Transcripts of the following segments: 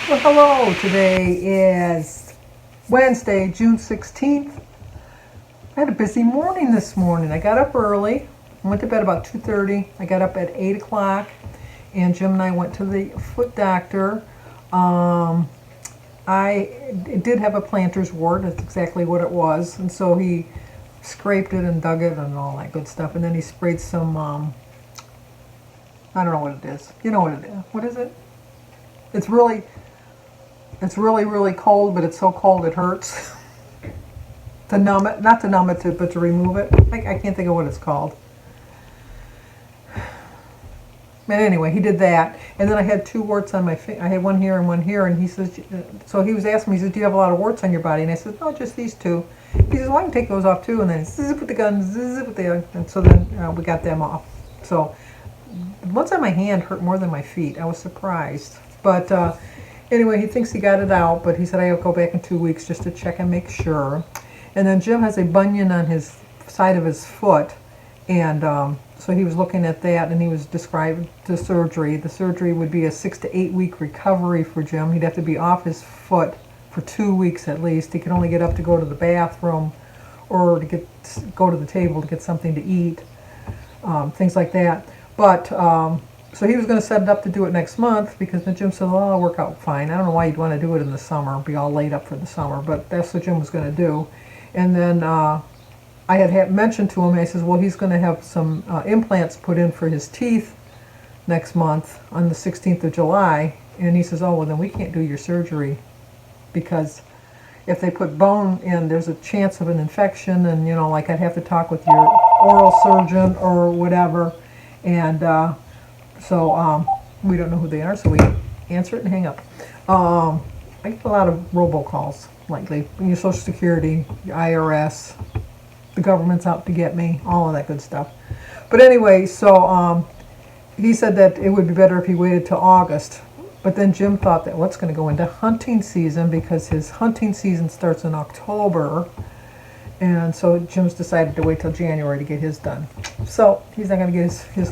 Well, hello. Today is Wednesday, June 16th. I had a busy morning this morning. I got up early. I went to bed about 2:30. I got up at 8 o'clock, and Jim and I went to the foot doctor. I did have a plantar's wart. That's exactly what it was. And so he scraped it and dug it and all that good stuff. And then he sprayed some, I don't know what it is. You know what it is. What is it? It's really, really cold, but it's so cold it hurts. To numb it, not to numb it, but to remove it. I can't think of what it's called. But anyway, he did that, and then I had two warts on my face. I had one here and one here, and he says, so he was asking me, he says, do you have a lot of warts on your body? And I said, no, just these two. He says, well, I can take those off too, and then zip with the gun, zip with the, and so then we got them off. So the ones on my hand hurt more than my feet. I was surprised, but anyway, he thinks he got it out, but he said I'll go back in 2 weeks just to check and make sure. And then Jim has a bunion on his side of his foot, and so he was looking at that, and he was describing the surgery. The surgery would be a 6 to 8 week recovery for Jim. He'd have to be off his foot for 2 weeks at least. He could only get up to go to the bathroom or to go to the table to get something to eat, things like that. But so he was going to set it up to do it next month, because then Jim said, well, I'll work out fine. I don't know why you'd want to do it in the summer, be all laid up for the summer, but that's what Jim was going to do. And then I had mentioned to him, I says, well, he's going to have some implants put in for his teeth next month on the 16th of July. And he says, oh, well, then we can't do your surgery, because if they put bone in, there's a chance of an infection, and, you know, like I'd have to talk with your oral surgeon or whatever. And so we don't know who they are, so we answer it and hang up. I get a lot of robocalls lately. Your Social Security, your IRS, the government's out to get me, all of that good stuff. But anyway, so he said that it would be better if he waited till August. But then Jim thought that what's going to go into hunting season, because his hunting season starts in October. And so Jim's decided to wait till January to get his done. So he's not going to get his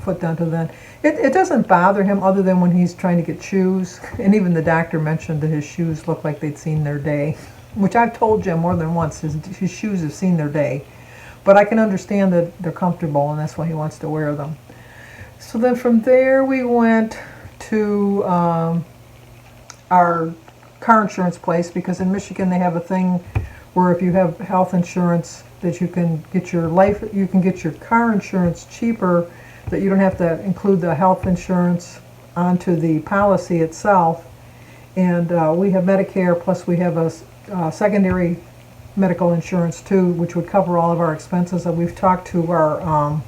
foot done till then. It doesn't bother him, other than when he's trying to get shoes. And even the doctor mentioned that his shoes look like they'd seen their day, which I've told Jim more than once, his shoes have seen their day. But I can understand that they're comfortable, and that's why he wants to wear them. So then from there we went to our car insurance place, because in Michigan they have a thing where if you have health insurance, that you can get your car insurance cheaper, that you don't have to include the health insurance onto the policy itself. And we have Medicare, plus we have a secondary medical insurance too, which would cover all of our expenses. And we've talked to our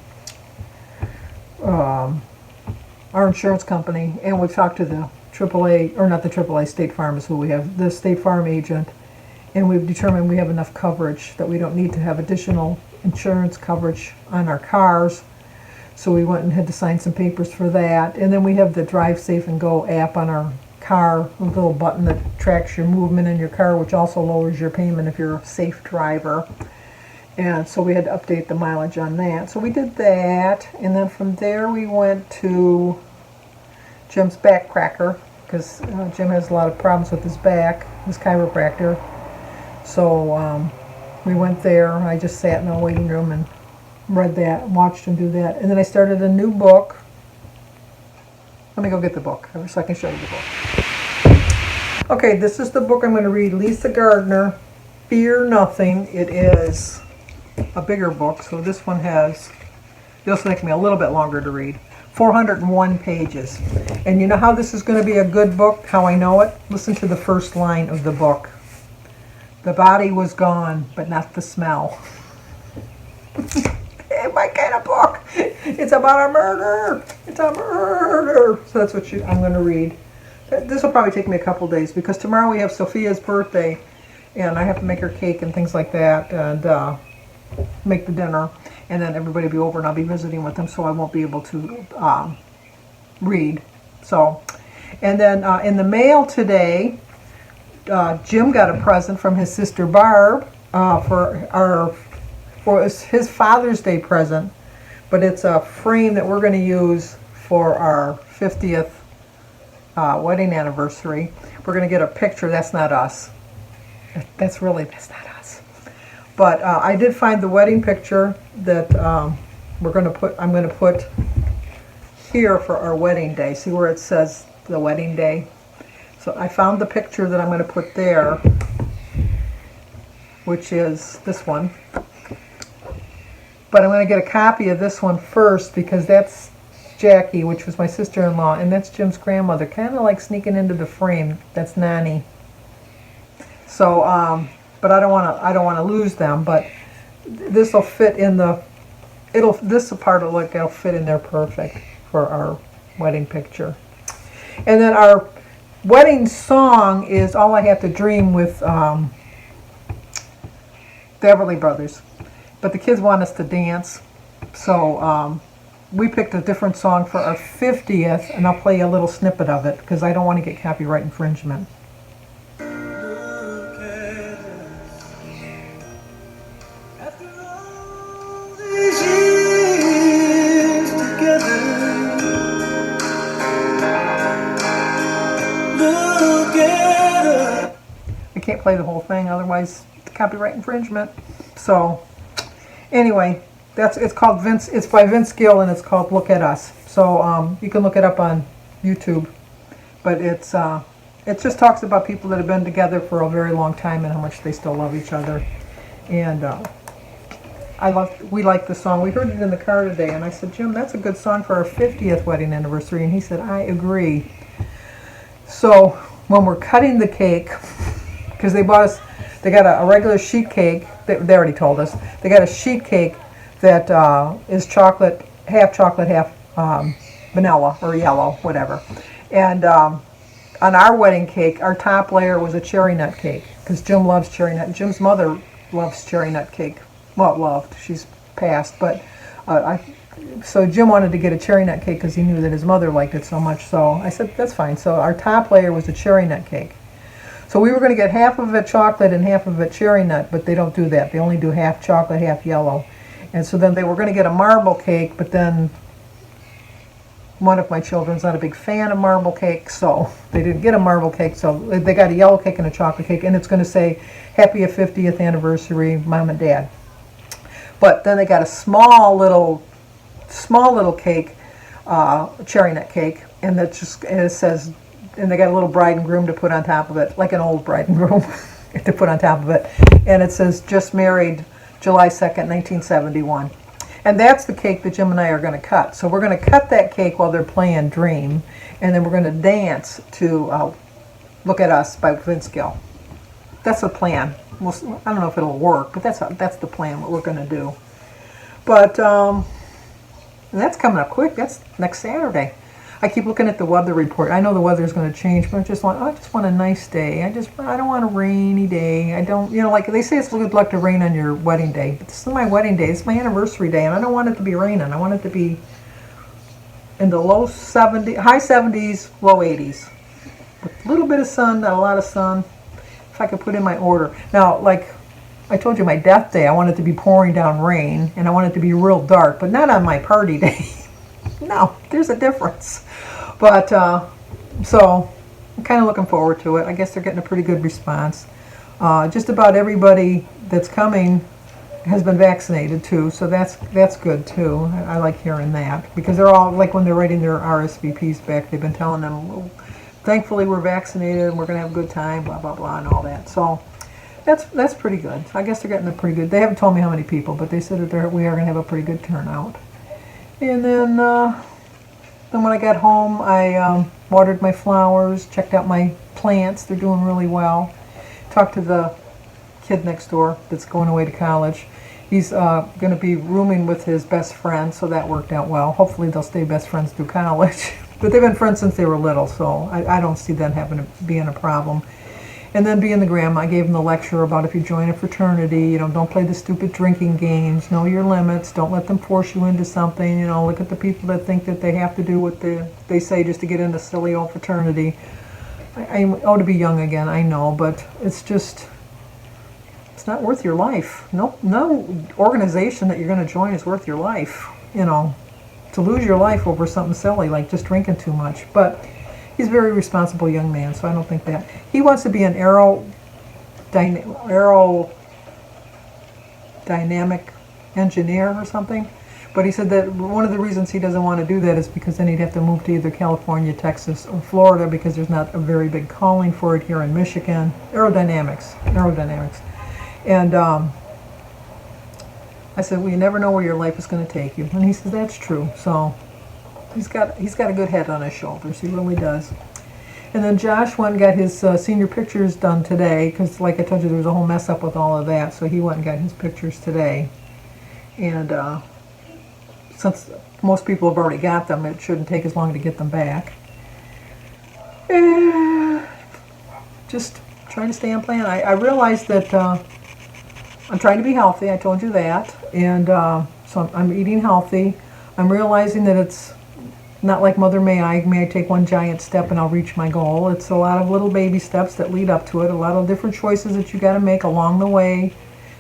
insurance company, and we've talked to the AAA, or not the AAA, State Farm is who we have, the State Farm agent. And we've determined we have enough coverage that we don't need to have additional insurance coverage on our cars. So we went and had to sign some papers for that. And then we have the Drive Safe and Go app on our car, a little button that tracks your movement in your car, which also lowers your payment if you're a safe driver. And so we had to update the mileage on that. So we did that. And then from there we went to Jim's back cracker, because Jim has a lot of problems with his back, his chiropractor. So we went there. I just sat in the waiting room and read that, watched him do that. And then I started a new book. Let me go get the book so I can show you the book. Okay, this is the book I'm going to read. Lisa Gardner, Fear Nothing. It is a bigger book, so this one has, this will take me a little bit longer to read. 401 pages. And you know how this is going to be a good book, how I know it? Listen to the first line of the book. The body was gone, but not the smell. My kind of book. It's about a murder. It's a murder. So that's what I'm going to read. This will probably take me a couple days, because tomorrow we have Sophia's birthday, and I have to make her cake and things like that, and make the dinner, and then everybody will be over, and I'll be visiting with them, so I won't be able to read. So, and then in the mail today, Jim got a present from his sister Barb for his Father's Day present, but it's a frame that we're going to use for our 50th wedding anniversary. We're going to get a picture. That's not us. That's not us. But I did find the wedding picture that I'm going to put here for our wedding day. See where it says the wedding day? So I found the picture that I'm going to put there, which is this one. But I'm going to get a copy of this one first because that's Jackie, which was my sister-in-law, and that's Jim's grandmother, kind of like sneaking into the frame. That's Nanny. So, but I don't want to lose them. But this will fit in the. This part will look. It'll fit in there perfect for our wedding picture. And then our wedding song is "All I Have to Dream" with the Everly Brothers. But the kids want us to dance, so we picked a different song for our 50th, and I'll play you a little snippet of it because I don't want to get copyright infringement. I can't play the whole thing, otherwise copyright infringement. So anyway, it's called Vince. It's by Vince Gill, and it's called "Look at Us." So you can look it up on YouTube. But it just talks about people that have been together for a very long time and how much they still love each other. And we like the song. We heard it in the car today, and I said, Jim, that's a good song for our 50th wedding anniversary. And he said, I agree. So when we're cutting the cake, because they got a regular sheet cake. They already told us. They got a sheet cake that is chocolate, half vanilla or yellow, whatever. And on our wedding cake, our top layer was a cherry nut cake because Jim loves cherry nut. Jim's mother loves cherry nut cake. Well, loved. She's passed, but so Jim wanted to get a cherry nut cake because he knew that his mother liked it so much. So I said, that's fine. So our top layer was a cherry nut cake. So we were going to get half of it chocolate and half of it cherry nut, but they don't do that. They only do half chocolate, half yellow. And so then they were going to get a marble cake, but then one of my children's not a big fan of marble cake, so they didn't get a marble cake. So they got a yellow cake and a chocolate cake, and it's going to say, Happy 50th Anniversary, Mom and Dad. But then they got a small little cake, cherry nut cake, and it says, and they got a little bride and groom to put on top of it, like an old bride and groom to put on top of it. And it says, just married July 2nd, 1971. And that's the cake that Jim and I are going to cut. So we're going to cut that cake while they're playing Dream, and then we're going to dance to Look at Us by Vince Gill. That's the plan. I don't know if it'll work, but that's the plan, what we're going to do. But that's coming up quick. That's next Saturday. I keep looking at the weather report. I know the weather is going to change, but I just want a nice day. I don't want a rainy day. I don't, like they say it's good luck to rain on your wedding day. But this is my wedding day. It's my anniversary day, and I don't want it to be raining. I want it to be in the high 70s, low 80s. With a little bit of sun, not a lot of sun. If I could put in my order. Now, like I told you, my death day, I want it to be pouring down rain, and I want it to be real dark, but not on my party day. No, there's a difference. But, so, I'm kind of looking forward to it. I guess they're getting a pretty good response. Just about everybody that's coming has been vaccinated, too, so that's good, too. I like hearing that, because they're all, like when they're writing their RSVPs back, they've been telling them, well, thankfully we're vaccinated, and we're going to have a good time, blah, blah, blah, and all that. So, that's pretty good. I guess they're getting a pretty good, they haven't told me how many people, but they said that we are going to have a pretty good turnout. And then when I got home, I watered my flowers, checked out my plants. They're doing really well. Talked to the kid next door that's going away to college. He's going to be rooming with his best friend, so that worked out well. Hopefully they'll stay best friends through college. But they've been friends since they were little, so I don't see that being a problem. And then being the grandma, I gave him the lecture about if you join a fraternity, don't play the stupid drinking games, know your limits, don't let them force you into something, look at the people that think that they have to do what they say just to get into silly old fraternity. I ought to be young again, I know, but it's not worth your life. No organization that you're going to join is worth your life, to lose your life over something silly like just drinking too much. But he's a very responsible young man, so I don't think that. He wants to be an aerodynamic engineer or something. But he said that one of the reasons he doesn't want to do that is because then he'd have to move to either California, Texas, or Florida because there's not a very big calling for it here in Michigan. Aerodynamics. And I said, well, you never know where your life is going to take you. And he says, that's true. So he's got a good head on his shoulders. He really does. And then Josh went and got his senior pictures done today because, like I told you, there was a whole mess up with all of that. So he went and got his pictures today. And since most people have already got them, it shouldn't take as long to get them back. Just trying to stay on plan. I realized that I'm trying to be healthy. I told you that. And so I'm eating healthy. I'm realizing that it's not like Mother May I take one giant step and I'll reach my goal. It's a lot of little baby steps that lead up to it, a lot of different choices that you got to make along the way,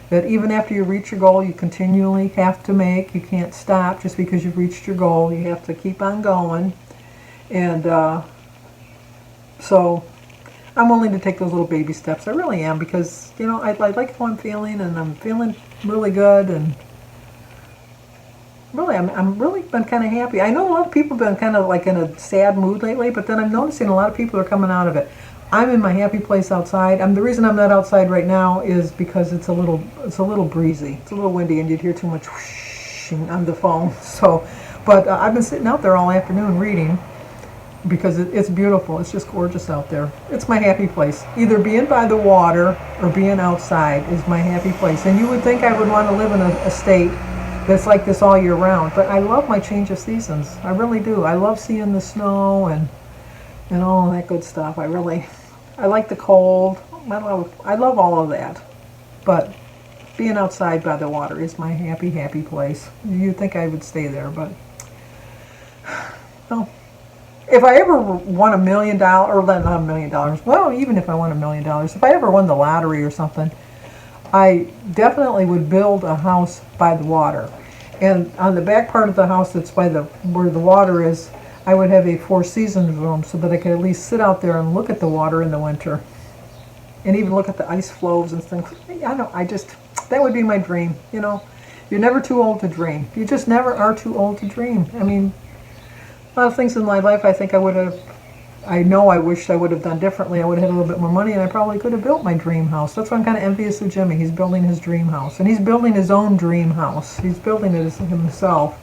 that even after you reach your goal, you continually have to make. You can't stop just because you've reached your goal. You have to keep on going. And so I'm willing to take those little baby steps. I really am, because, you know, I like how I'm feeling, and I'm feeling really good, and really, I'm really been kind of happy. I know a lot of people have been kind of like in a sad mood lately, but then I'm noticing a lot of people are coming out of it. I'm in my happy place outside. The reason I'm not outside right now is because it's a little breezy. It's a little windy, and you'd hear too much whooshing on the phone. So, but I've been sitting out there all afternoon reading because it's beautiful. It's just gorgeous out there. It's my happy place. Either being by the water or being outside is my happy place. And you would think I would want to live in a state that's like this all year round, but I love my change of seasons. I really do. I love seeing the snow and all that good stuff. I like the cold. I love all of that. But being outside by the water is my happy, happy place. You'd think I would stay there, but well, if I ever won $1 million, or not $1 million, well, even if I won $1 million, if I ever won the lottery or something, I definitely would build a house by the water. And on the back part of the house that's by where the water is, I would have a Four Seasons room so that I could at least sit out there and look at the water in the winter. And even look at the ice flows and things. That would be my dream, you know. You're never too old to dream. You just never are too old to dream. I mean, a lot of things in my life I wished I would have done differently. I would have had a little bit more money, and I probably could have built my dream house. That's why I'm kind of envious of Jimmy. He's building his dream house. And he's building his own dream house. He's building it himself.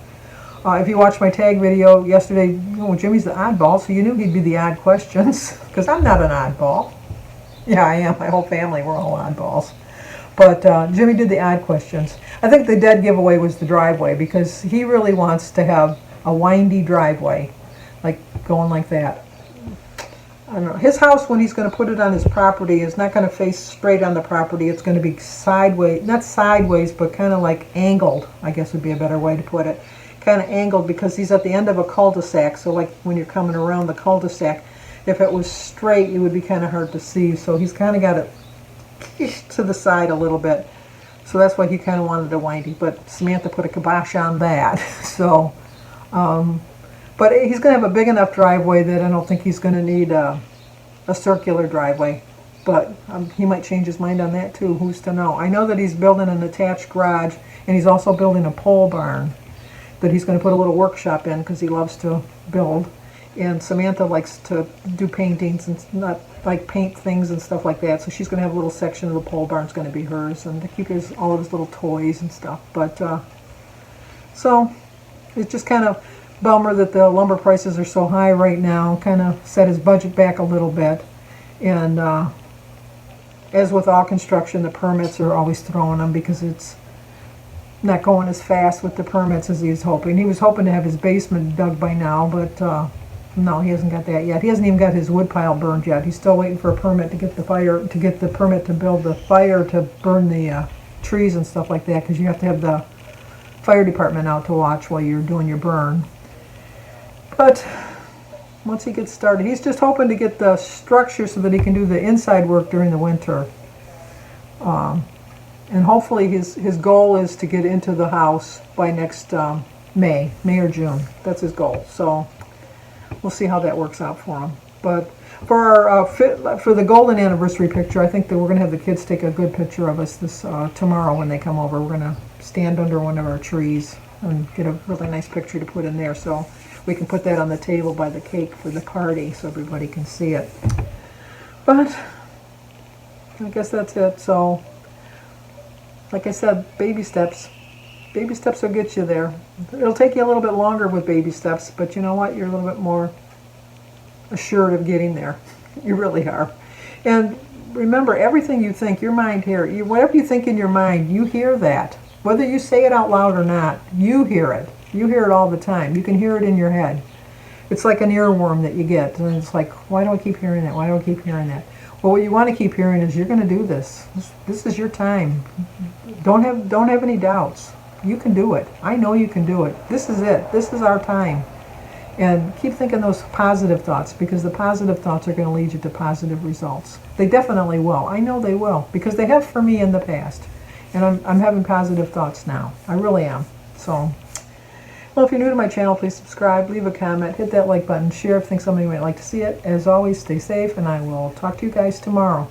If you watched my tag video yesterday, Jimmy's the oddball, so you knew he'd be the odd questions, because I'm not an oddball. Yeah, I am. My whole family, we're all oddballs. But Jimmy did the odd questions. I think the dead giveaway was the driveway, because he really wants to have a windy driveway, like going like that. I don't know. His house, when he's going to put it on his property, is not going to face straight on the property. It's going to be sideways, not sideways, but kind of like angled, I guess would be a better way to put it. Kind of angled, because he's at the end of a cul-de-sac, so like when you're coming around the cul-de-sac, if it was straight, it would be kind of hard to see. So he's kind of got it to the side a little bit. So that's why he kind of wanted a windy. But Samantha put a kibosh on that. So, but he's going to have a big enough driveway that I don't think he's going to need a circular driveway. But he might change his mind on that too. Who's to know? I know that he's building an attached garage, and he's also building a pole barn that he's going to put a little workshop in, because he loves to build. And Samantha likes to do paintings and not like paint things and stuff like that. So she's going to have a little section of the pole barn's going to be hers, and to keep all of his little toys and stuff. But so it's just kind of bummer that the lumber prices are so high right now. Kind of set his budget back a little bit. And as with all construction, the permits are always throwing them, because it's not going as fast with the permits as he was hoping. He was hoping to have his basement dug by now, but no, he hasn't got that yet. He hasn't even got his wood pile burned yet. He's still waiting for a permit to get the permit to build the fire to burn the trees and stuff like that, because you have to have the fire department out to watch while you're doing your burn. But once he gets started, he's just hoping to get the structure so that he can do the inside work during the winter. And hopefully his goal is to get into the house by next May or June. That's his goal. So we'll see how that works out for him. But for our for the golden anniversary picture, I think that we're going to have the kids take a good picture of us this tomorrow when they come over. We're going to stand under one of our trees and get a really nice picture to put in there, so we can put that on the table by the cake for the party so everybody can see it. But I guess that's it. So like I said, baby steps. Baby steps will get you there. It'll take you a little bit longer with baby steps, but you know what? You're a little bit more assured of getting there. You really are. And remember, everything you think, your mind here, whatever you think in your mind, you hear that. Whether you say it out loud or not, you hear it. You hear it all the time. You can hear it in your head. It's like an earworm that you get, and it's like, why do I keep hearing that? Why do I keep hearing that? Well, what you want to keep hearing is you're going to do this. This is your time. Don't have any doubts. You can do it. I know you can do it. This is it. This is our time. And keep thinking those positive thoughts, because the positive thoughts are going to lead you to positive results. They definitely will. I know they will, because they have for me in the past. And I'm having positive thoughts now. I really am. So, well, if you're new to my channel, please subscribe, leave a comment, hit that like button, share if you think somebody might like to see it. As always, stay safe, and I will talk to you guys tomorrow.